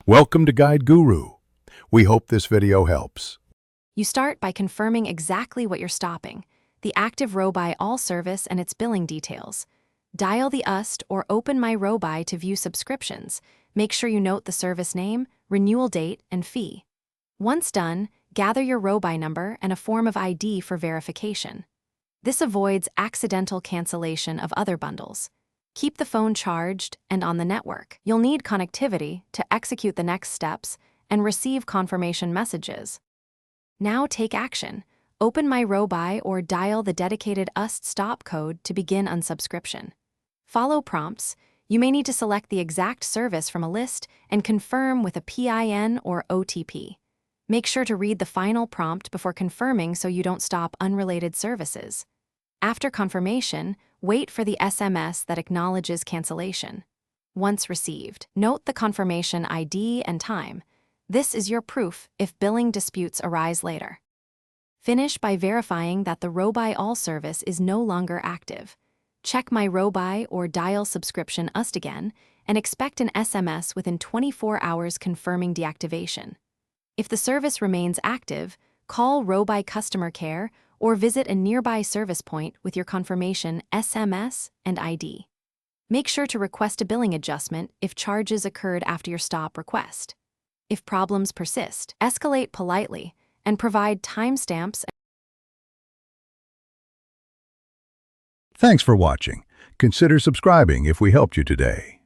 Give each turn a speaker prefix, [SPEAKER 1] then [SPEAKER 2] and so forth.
[SPEAKER 1] Welcome to Guide Guru. We hope this video helps.
[SPEAKER 2] You start by confirming exactly what you're stopping, the active Robi All service and its billing details. Dial the UST or open My Robi to view subscriptions. Make sure you note the service name, renewal date, and fee. Once done, gather your Robi number and a form of ID for verification. This avoids accidental cancellation of other bundles. Keep the phone charged and on the network. You'll need connectivity to execute the next steps and receive confirmation messages. Now take action. Open My Robi or dial the dedicated UST stop code to begin unsubscription. Follow prompts. You may need to select the exact service from a list and confirm with a PIN or OTP. Make sure to read the final prompt before confirming so you don't stop unrelated services. After confirmation, wait for the SMS that acknowledges cancellation. Once received, note the confirmation ID and time. This is your proof if billing disputes arise later. Finish by verifying that the Robi All service is no longer active. Check My Robi or dial subscription UST again and expect an SMS within 24 hours confirming deactivation. If the service remains active, call Robi customer care or visit a nearby service point with your confirmation SMS and ID. Make sure to request a billing adjustment if charges occurred after your stop request. If problems persist, escalate politely and provide timestamps.
[SPEAKER 1] Thanks for watching. Consider subscribing if we helped you today.